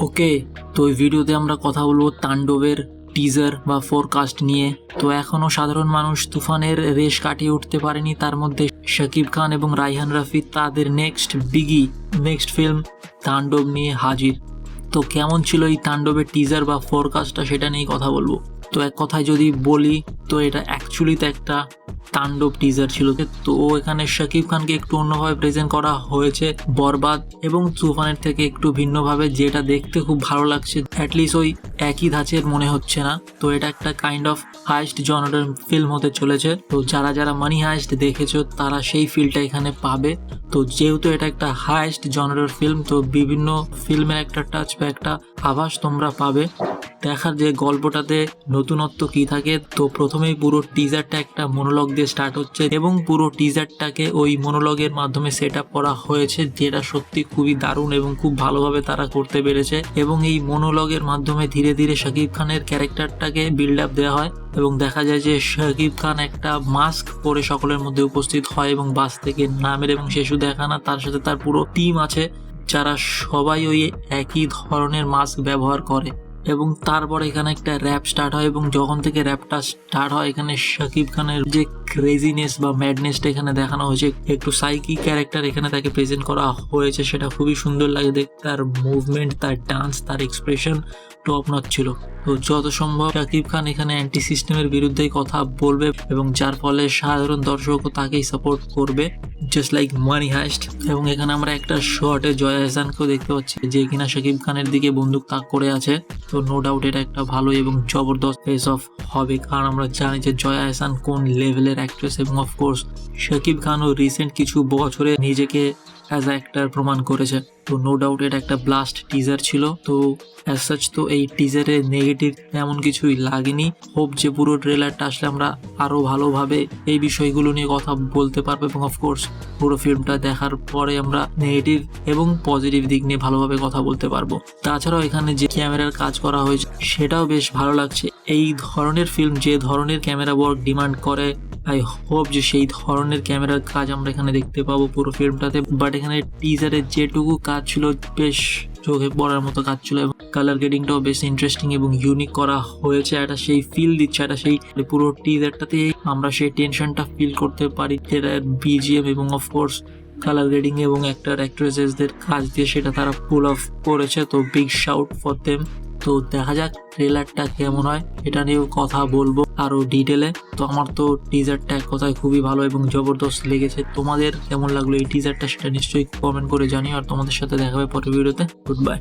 ওকে, তো এই ভিডিওতে আমরা কথা বলবো তাণ্ডবের টিজার বা ফোরকাস্ট নিয়ে। তো এখনো সাধারণ মানুষ তুফানের রেশ কাটিয়ে উঠতে পারেনি, তার মধ্যে শাকিব খান এবং রায়হান রাফি তাদের নেক্সট ফিল্ম তাণ্ডব নিয়ে হাজির। তো কেমন ছিল এই তাণ্ডবের টিজার বা ফোরকাস্টটা, সেটা নিয়ে কথা বলবো। তো এক কথায় যদি বলি, তো এটা অ্যাকচুয়ালি তো একটা তাণ্ডব টিজার ছিল। তো এখানে শাকিব খানকে একটু অন্যভাবে প্রেজেন্ট করা হয়েছে বরবাদ এবং তুফানের থেকে একটু ভিন্নভাবে, যেটা দেখতে খুব ভালো লাগছে। অ্যাটলিস্ট ওই একই ধাঁচের মনে হচ্ছে না। তো এটা একটা কাইন্ড অফ হাইস্ট জনরের ফিল্ম হতে চলেছে। তো যারা মানি হাইস্ট দেখেছো তারা সেই ফিলটা এখানে পাবে। তো যেহেতু এটা একটা হাইস্ট জনরের ফিল্ম, তো বিভিন্ন ফিল্মের একটা টাচ বা একটা আভাস তোমরা পাবে। দেখার যে গল্পটাতে নতুনত্ব কি থাকে। তো প্রথমেই পুরো টিজারটা একটা মনোলগ দিয়ে স্টার্ট হচ্ছে এবং পুরো টিজারটাকে ওই মনোলগের মাধ্যমে সেট আপ করা হয়েছে, যেটা সত্যি খুবই দারুণ এবং খুব ভালোভাবে তারা করতে পেরেছে। এবং এই মনোলগের মাধ্যমে ধীরে ধীরে শাকিব খানের ক্যারেক্টারটাকে বিল্ড আপ দেওয়া হয় এবং দেখা যায় যে শাকিব খান একটা মাস্ক পরে সকলের মধ্যে উপস্থিত হয় এবং বাস থেকে নামের, এবং সে শুধু একা না, তার সাথে তার পুরো টিম আছে যারা সবাই ওই একই ধরনের মাস্ক ব্যবহার করে। এবং তারপর এখানে একটা র্যাপ স্টার্ট হয় এবং যখন থেকে র্যাপটা স্টার্ট হয়, এখানে শাকিব খানের যে ক্রেজিনেস বা ম্যাডনেসটা এখানে দেখানো হয়েছে, একটু সাইকি ক্যারেক্টার এখানে তাকে প্রেজেন্ট করা হয়েছে, সেটা খুবই সুন্দর লাগে দেখতে। তার মুভমেন্ট, তার ডান্স, তার এক্সপ্রেশন টপ নচ ছিল। তো যত সম্ভব শাকিব খান এখানে অ্যান্টি সিস্টেমের বিরুদ্ধেই কথা বলবে এবং যার ফলে সাধারণ দর্শকও তাকেই সাপোর্ট করবে, জাস্ট লাইক মানি হাইস্ট। এবং এখানে আমরা একটা শর্টে জয়া আহসানকেও দেখতে পাচ্ছি, যে কিনা শাকিব খানের দিকে বন্দুক তাক করে আছে। তো নো ডাউট এটা একটা ভালো এবং জবরদস্ত ফেস অফ হবে, কারণ আমরা জানি যে জয়া আহসান কোন লেভেলের অ্যাক্ট্রেস। এবং অফকোর্স শাকিব খানও রিসেন্ট কিছু বছরে নিজেকে অ্যাজ আ অ্যাক্টর প্রমাণ করেছে। তো নো ডাউট এটা একটা ব্লাস্ট টিজার ছিল। তো অ্যাজ সাচ তো এই টিজারে নেগেটিভ এমন কিছুই লাগেনি। হোপ যে পুরো ট্রেলারটা আসলে আমরা আরও ভালোভাবে এই বিষয়গুলো নিয়ে কথা বলতে পারবো, এবং অফকোর্স পুরো ফিল্মটা দেখার পরে আমরা নেগেটিভ এবং পজিটিভ দিক নিয়ে ভালোভাবে কথা বলতে পারবো। তাছাড়াও এখানে যে ক্যামেরার কাজ করা হয়েছে সেটাও বেশ ভালো লাগছে। এই ধরনের ফিল্ম যে ধরনের ক্যামেরা ওয়ার্ক ডিমান্ড করে, আই হোপ যে সেই ধরনের ক্যামেরার কাজ আমরা এখানে দেখতে পাবো পুরো ফিল্মটাতে। বাট এখানে টিজারে যেটুকু কাজ ছিল বেশ চোখে পড়ার মতো কাজ ছিল, এবং কালার গ্রেডিংটাও বেশ ইন্টারেস্টিং এবং ইউনিক করা হয়েছে। এটা সেই ফিল দিচ্ছে, এটা সেই পুরো টিজারটাতে আমরা সেই টেনশনটা ফিল করতে পারি। এটার বিজিএম এবং অফকোর্স কালার গ্রেডিং এবং অ্যাক্ট্রেসেসদের কাজ দিয়ে সেটা তারা পুল অফ করেছে। তো বিগ শাউট ফর দেম। তো দেখা যাক ট্রেলারটা কেমন হয়, এটা নিয়েও কথা বলবো আরো ডিটেলে। তো আমার তো টিজারটা এক কথায় খুবই ভালো এবং জবরদস্ত লেগেছে। তোমাদের কেমন লাগলো এই টিজারটা, সেটা নিশ্চয়ই কমেন্ট করে জানিও। আর তোমাদের সাথে দেখা হবে পরের ভিডিওতে। Good bye.